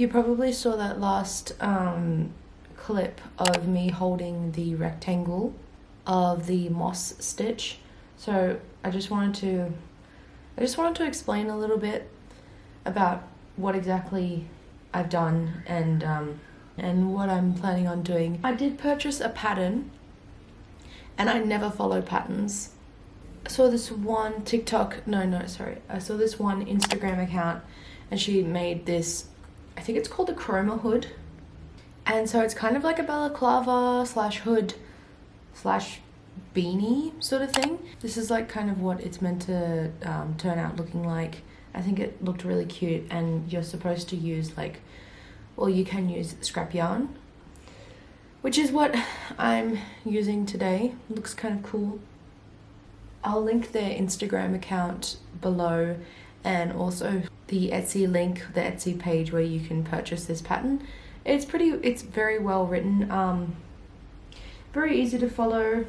You probably saw that last clip of me holding the rectangle of the moss stitch. So I just wanted to explain a little bit about what exactly I've done and what I'm planning on doing. I did purchase a pattern, and I never follow patterns. I saw this one I saw this one Instagram account, and she made this, I think it's called a chroma hood. And so it's kind of like a balaclava slash hood slash beanie sort of thing. This is like kind of what it's meant to turn out looking like. I think it looked really cute, and you're supposed to use you can use scrap yarn, which is what I'm using today. Looks kind of cool. I'll link their Instagram account below, and also the Etsy link, the Etsy page where you can purchase this pattern. It's very well written, very easy to follow.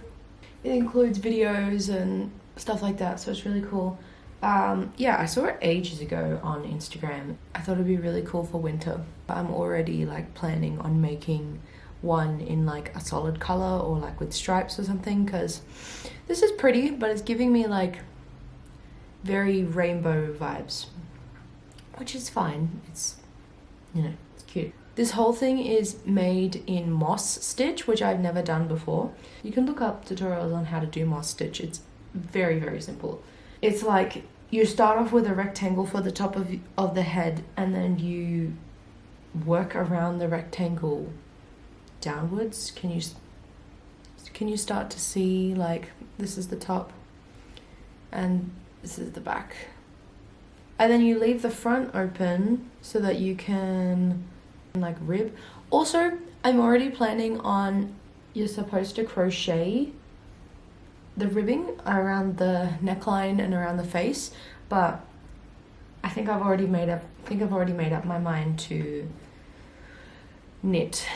It includes videos and stuff like that, so it's really cool. Yeah, I saw it ages ago on Instagram. I thought it'd be really cool for winter. I'm already planning on making one in a solid color or with stripes or something, because this is pretty, but it's giving me very rainbow vibes, which is fine. It's, it's cute. This whole thing is made in moss stitch, which I've never done before. You can look up tutorials on how to do moss stitch. It's very, very simple. It's you start off with a rectangle for the top of the head, and then you work around the rectangle downwards. Can you start to see this is the top and this is the back, and then you leave the front open so that you can rib. Also, I'm already planning on, you're supposed to crochet the ribbing around the neckline and around the face, but I think I've already made up my mind to knit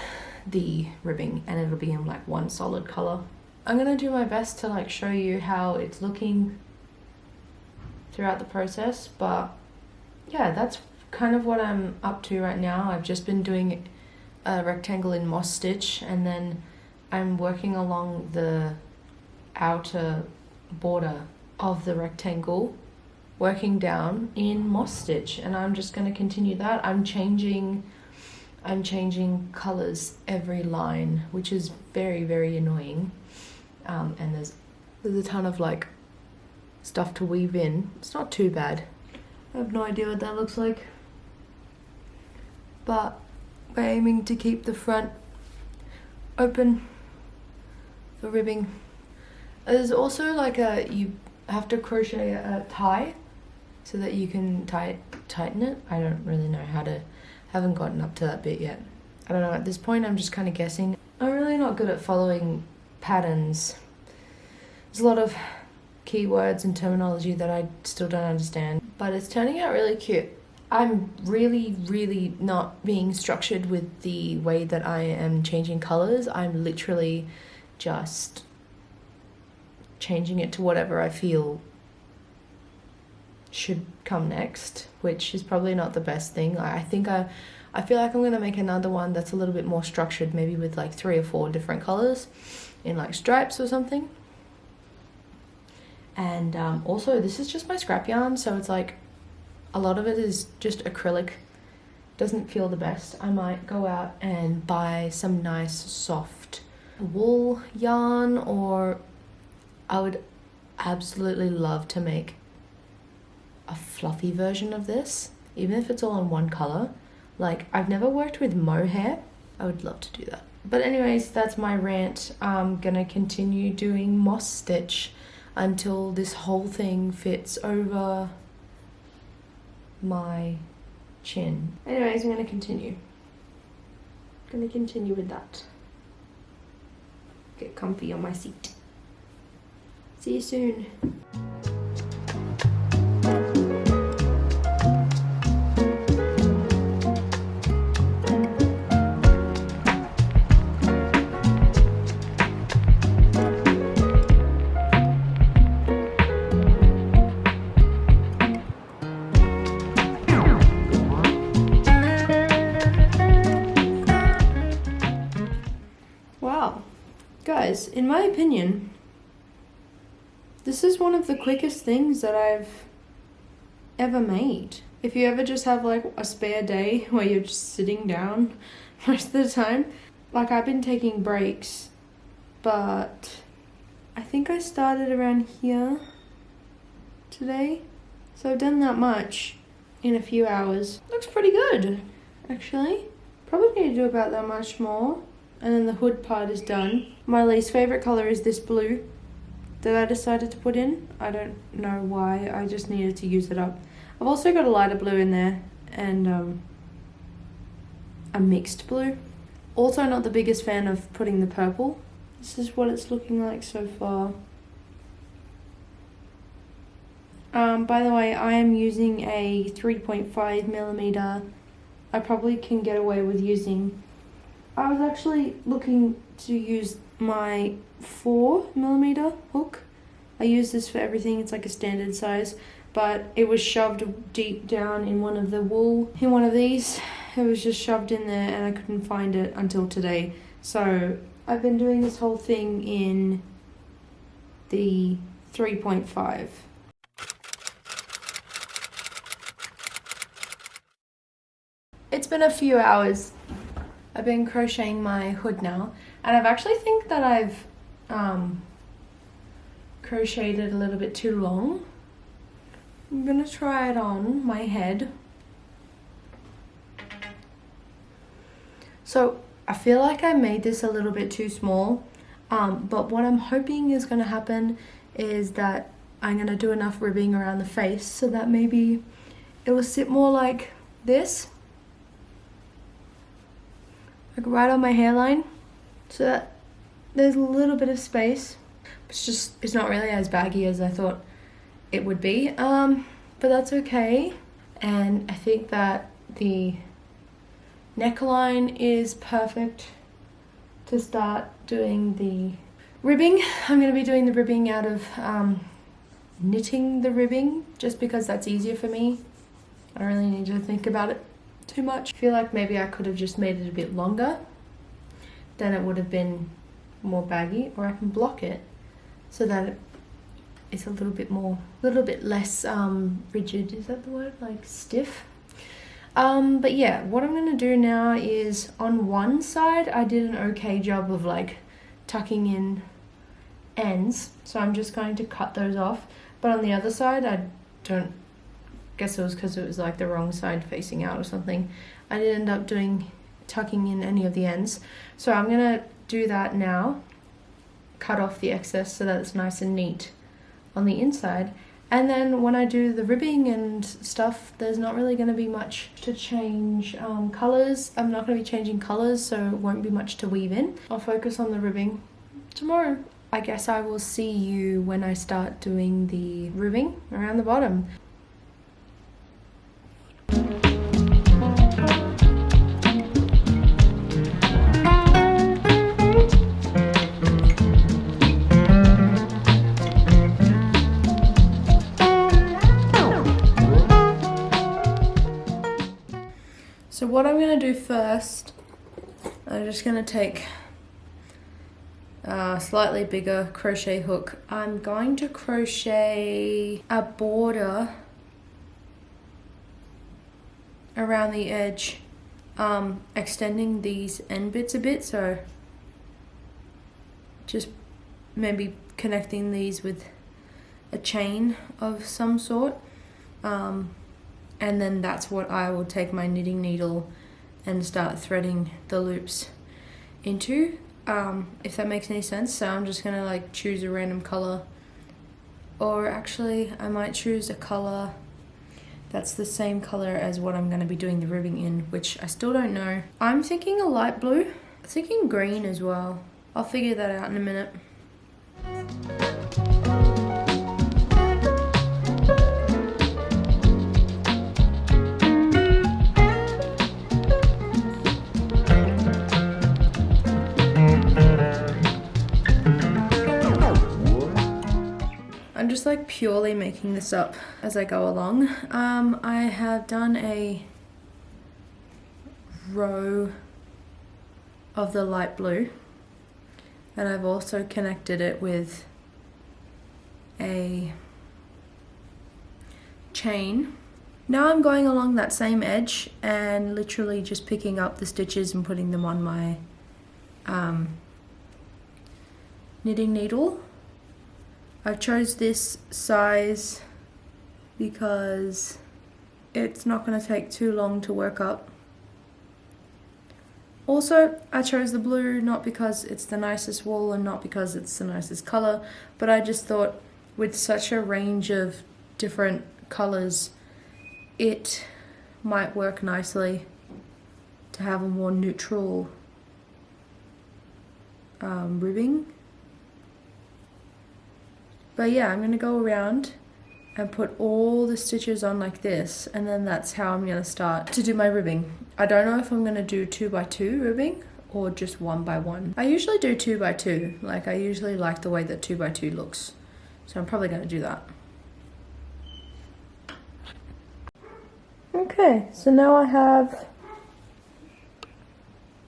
the ribbing, and it'll be in one solid color. I'm gonna do my best to show you how it's looking throughout the process, but yeah, that's kind of what I'm up to right now. I've just been doing a rectangle in moss stitch, and then I'm working along the outer border of the rectangle, working down in moss stitch, and I'm just going to continue that. I'm changing colors every line, which is very, very annoying, and there's a ton of stuff to weave in. It's not too bad. I have no idea what that looks like, but we're aiming to keep the front open for ribbing. There's also you have to crochet a tie so that you can tighten it. I don't really know haven't gotten up to that bit yet. I don't know, at this point I'm just kind of guessing. I'm really not good at following patterns. There's a lot of keywords and terminology that I still don't understand, but it's turning out really cute. I'm really, really not being structured with the way that I am changing colors. I'm literally just changing it to whatever I feel should come next, which is probably not the best thing. I feel like I'm gonna make another one that's a little bit more structured, maybe with 3 or 4 different colors in stripes or something. And also, this is just my scrap yarn, so it's a lot of it is just acrylic. Doesn't feel the best. I might go out and buy some nice soft wool yarn, or I would absolutely love to make a fluffy version of this, even if it's all in one color. I've never worked with mohair. I would love to do that. But anyways, that's my rant. I'm gonna continue doing moss stitch until this whole thing fits over my chin. Anyways, I'm gonna continue with that. Get comfy on my seat. See you soon. in my opinion, this is one of the quickest things that I've ever made. If you ever just have like a spare day where you're just sitting down most of the time, like I've been taking breaks, but I think I started around here today. So I've done that much in a few hours. Looks pretty good, actually. Probably need to do about that much more. And then the hood part is done. My least favorite color is this blue that I decided to put in. I don't know why, I just needed to use it up. I've also got a lighter blue in there and a mixed blue. Also not the biggest fan of putting the purple. This is what it's looking like so far. By the way, I am using a 3.5mm. I probably can get away with using... I was actually looking to use my 4mm hook. I use this for everything, it's like a standard size, but it was shoved deep down in one of the wool, in one of these. It was just shoved in there and I couldn't find it until today. So I've been doing this whole thing in the 3.5. It's been a few hours. I've been crocheting my hood now, and I've actually think that I've crocheted it a little bit too long. I'm gonna try it on my head. So I feel like I made this a little bit too small, but what I'm hoping is gonna happen is that I'm gonna do enough ribbing around the face so that maybe it will sit more like this. Like right on my hairline, so that there's a little bit of space. It's not really as baggy as I thought it would be, but that's okay. And I think that the neckline is perfect to start doing the ribbing. I'm going to be doing the ribbing out of knitting the ribbing, just because that's easier for me. I don't really need to think about it too much. I feel like maybe I could have just made it a bit longer, then it would have been more baggy, or I can block it so that it's a little bit less rigid, is that the word, like stiff? But yeah, what I'm gonna do now is, on one side I did an okay job of like tucking in ends, so I'm just going to cut those off, but on the other side I don't, guess it was because it was like the wrong side facing out or something, I didn't end up tucking in any of the ends. So I'm gonna do that now, cut off the excess so that it's nice and neat on the inside, and then when I do the ribbing and stuff, there's not really going to be much to change colours. I'm not going to be changing colours, so it won't be much to weave in. I'll focus on the ribbing tomorrow. I guess I will see you when I start doing the ribbing around the bottom. So what I'm going to do first, I'm just going to take a slightly bigger crochet hook. I'm going to crochet a border around the edge, extending these end bits a bit, so just maybe connecting these with a chain of some sort. And then that's what I will take my knitting needle and start threading the loops into, if that makes any sense. So I'm just gonna like choose a random color, or actually I might choose a color that's the same color as what I'm gonna be doing the ribbing in, which I still don't know. I'm thinking a light blue, I'm thinking green as well. I'll figure that out in a minute. I'm just like purely making this up as I go along. I have done a row of the light blue. and I've also connected it with a chain. Now I'm going along that same edge and literally just picking up the stitches and putting them on my knitting needle. I chose this size because it's not going to take too long to work up. Also, I chose the blue not because it's the nicest wool and not because it's the nicest color, but I just thought with such a range of different colors, it might work nicely to have a more neutral ribbing. But yeah, I'm going to go around and put all the stitches on like this, and then that's how I'm going to start to do my ribbing. I don't know if I'm going to do 2x2 ribbing or just 1x1. I usually do 2x2, like I usually like the way that 2x2 looks, so I'm probably going to do that. Okay, so now I have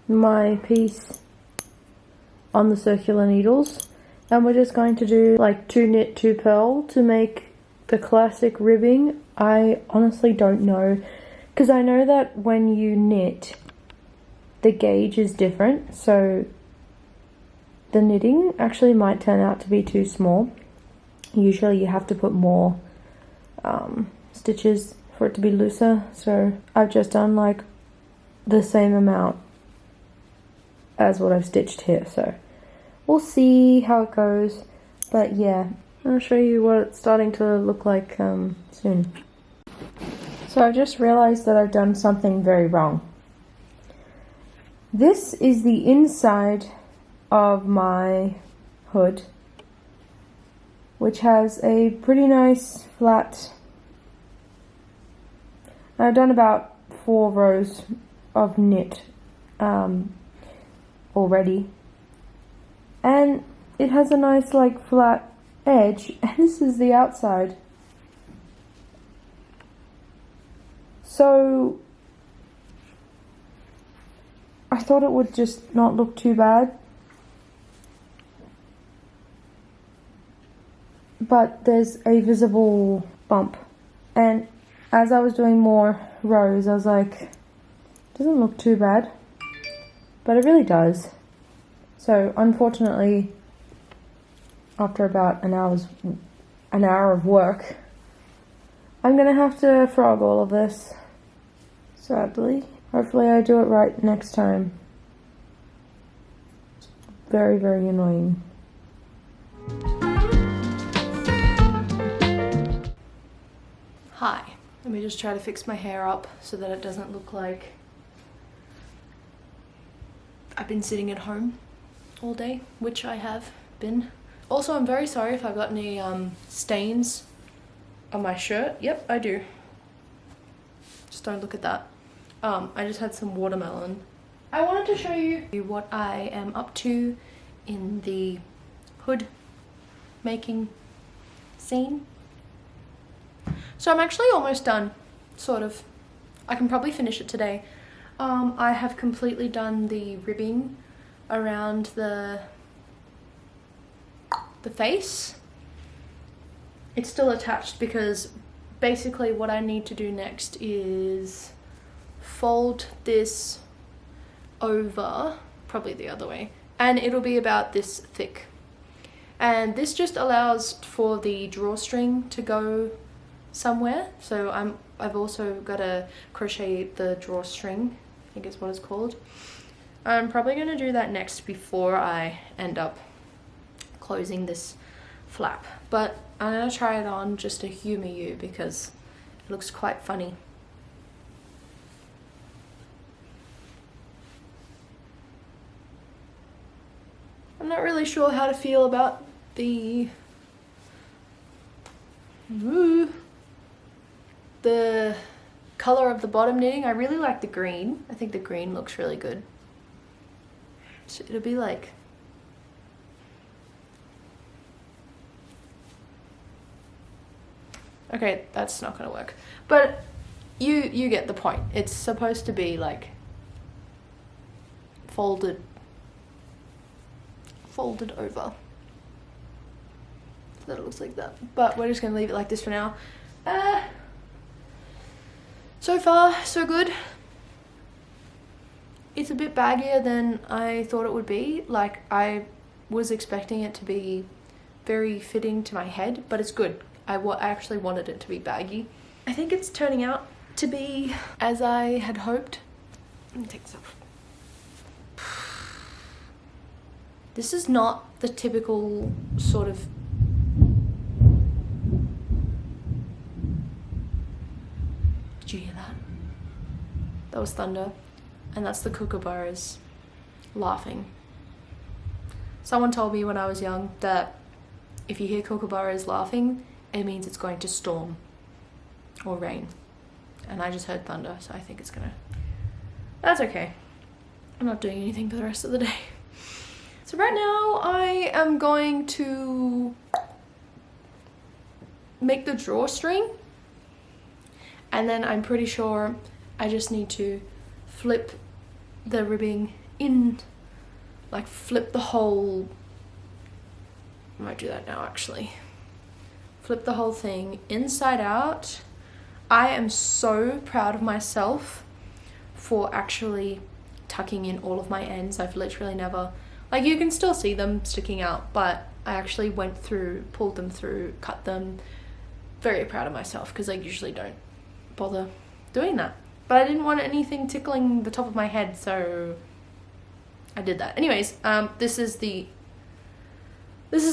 my piece on the circular needles, and we're just going to do like 2 knit 2 purl to make the classic ribbing. I honestly don't know, because I know that when you knit the gauge is different, so the knitting actually might turn out to be too small. Usually you have to put more stitches for it to be looser, so I've just done like the same amount as what I've stitched here, so we'll see how it goes. But yeah, I'll show you what it's starting to look like soon. So I've just realized that I've done something very wrong. This is the inside of my hood, which has a pretty nice flat. I've done about 4 rows of knit already, and it has a nice like flat edge, and this is the outside. So I thought it would just not look too bad, but there's a visible bump, and as I was doing more rows I was like, doesn't look too bad, but it really does. So unfortunately, after about an hour of work, I'm gonna have to frog all of this, sadly. Hopefully I do it right next time. Very, very annoying. Hi, let me just try to fix my hair up so that it doesn't look like I've been sitting at home all day, which I have been. Also, I'm very sorry if I've got any stains on my shirt. Yep, I do. Just don't look at that. I just had some watermelon. I wanted to show you what I am up to in the hood making scene. So I'm actually almost done, sort of. I can probably finish it today. I have completely done the ribbing around the face. It's still attached because basically what I need to do next is fold this over, probably the other way, and it'll be about this thick. And this just allows for the drawstring to go somewhere. So I've also got to crochet the drawstring, I think is what it's called. I'm probably going to do that next before I end up closing this flap, but I'm going to try it on just to humor you because it looks quite funny. I'm not really sure how to feel about the color of the bottom knitting. I really like the green. I think the green looks really good. So it'll be like okay, that's not gonna work, but you get the point. It's supposed to be like folded folded over. So that it looks like that. But we're just gonna leave it like this for now. So far, so good. It's a bit baggier than I thought it would be. Like, I was expecting it to be very fitting to my head, but it's good. I actually wanted it to be baggy. I think it's turning out to be as I had hoped. Let me take this off. This is not the typical sort of... Did you hear that? That was thunder. And that's the kookaburras laughing. Someone told me when I was young that if you hear kookaburras laughing, it means it's going to storm or rain. And I just heard thunder, so I think it's gonna... That's okay. I'm not doing anything for the rest of the day. So right now I am going to make the drawstring, and then I'm pretty sure I just need to flip the ribbing in, like flip the whole... I might do that now actually. Flip the whole thing inside out. I am so proud of myself for actually tucking in all of my ends. I've literally never, like, you can still see them sticking out, but I actually went through, pulled them through, cut them. Very proud of myself because I usually don't bother doing that. But I didn't want anything tickling the top of my head, so I did that. Anyways, this is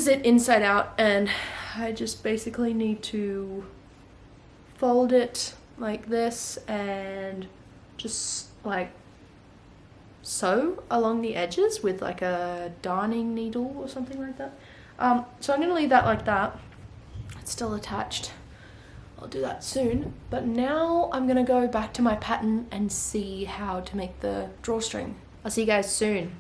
it inside out, and I just basically need to fold it like this and just like sew along the edges with like a darning needle or something like that. So I'm gonna leave that like that. It's still attached. I'll do that soon. But now I'm gonna go back to my pattern and see how to make the drawstring. I'll see you guys soon.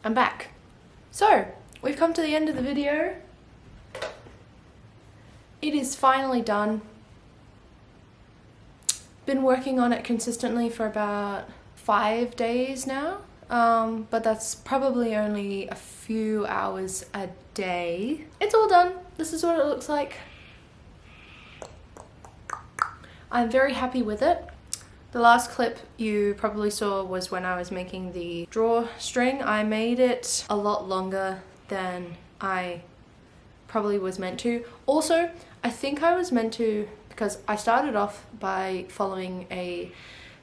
I'm back. So, we've come to the end of the video. It is finally done. Been working on it consistently for about 5 days now, but that's probably only a few hours a day. It's all done. This is what it looks like. I'm very happy with it. The last clip you probably saw was when I was making the drawstring. I made it a lot longer than I probably was meant to. Also, I think I was meant to, because I started off by following a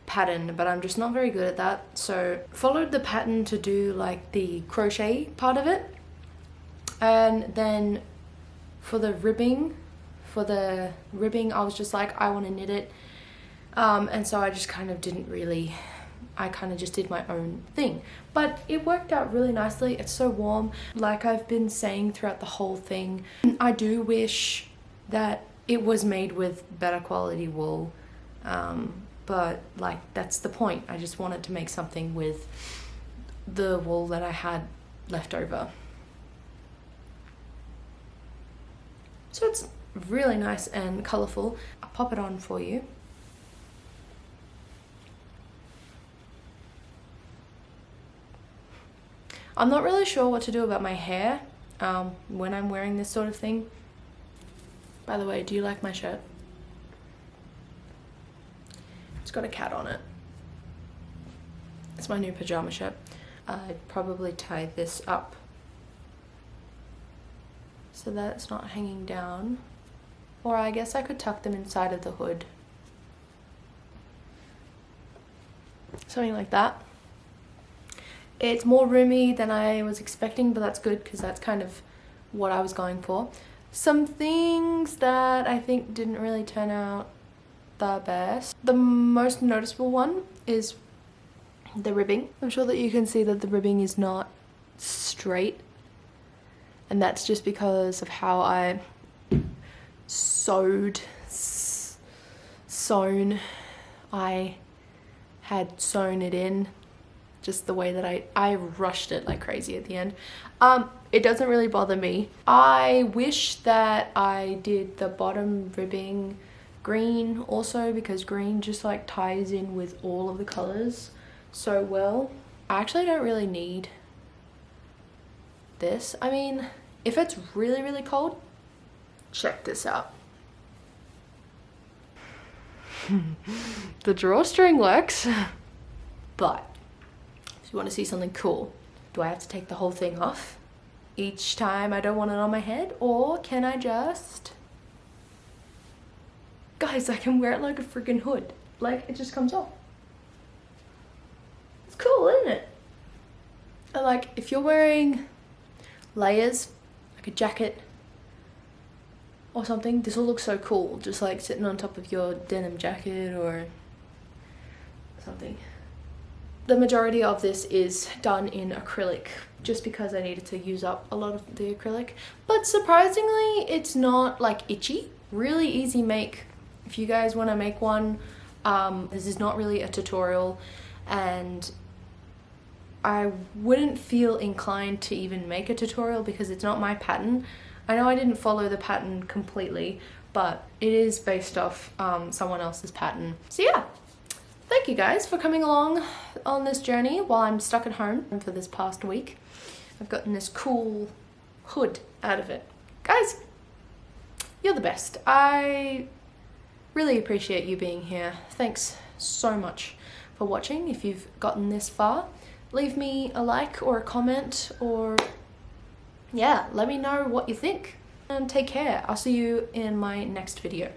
pattern, but I'm just not very good at that. So followed the pattern to do like the crochet part of it. And then for the ribbing, I was just like, I want to knit it. And so I just kind of didn't really, I kind of just did my own thing. But it worked out really nicely. It's so warm. Like I've been saying throughout the whole thing, I do wish that it was made with better quality wool. But like, that's the point. I just wanted to make something with the wool that I had left over. So it's really nice and colourful. I'll pop it on for you. I'm not really sure what to do about my hair when I'm wearing this sort of thing. By the way, do you like my shirt? It's got a cat on it. It's my new pajama shirt. I'd probably tie this up so that it's not hanging down. Or I guess I could tuck them inside of the hood. Something like that. It's more roomy than I was expecting, but that's good because that's kind of what I was going for. Some things that I think didn't really turn out the best. The most noticeable one is the ribbing. I'm sure that you can see that the ribbing is not straight, and that's just because of how I sewn. I had sewn it in, just the way that I rushed it like crazy at the end. It doesn't really bother me. I wish that I did the bottom ribbing green also, because green just like ties in with all of the colors so well. I actually don't really need this. I mean, if it's really, really cold, check this out. The drawstring works, but if you want to see something cool, do I have to take the whole thing off each time I don't want it on my head, or can I just... Guys, I can wear it like a freaking hood. Like, it just comes off. It's cool, isn't it? And like, if you're wearing layers, like a jacket or something, this will look so cool, just like sitting on top of your denim jacket or something. The majority of this is done in acrylic, just because I needed to use up a lot of the acrylic. But surprisingly, it's not like itchy. Really easy make. If you guys want to make one, this is not really a tutorial, and I wouldn't feel inclined to even make a tutorial because it's not my pattern. I know I didn't follow the pattern completely, but it is based off someone else's pattern. So yeah. Thank you guys for coming along on this journey while I'm stuck at home for this past week. I've gotten this cool hood out of it. Guys, you're the best. I really appreciate you being here. Thanks so much for watching. If you've gotten this far, leave me a like or a comment, or yeah, let me know what you think. And take care. I'll see you in my next video.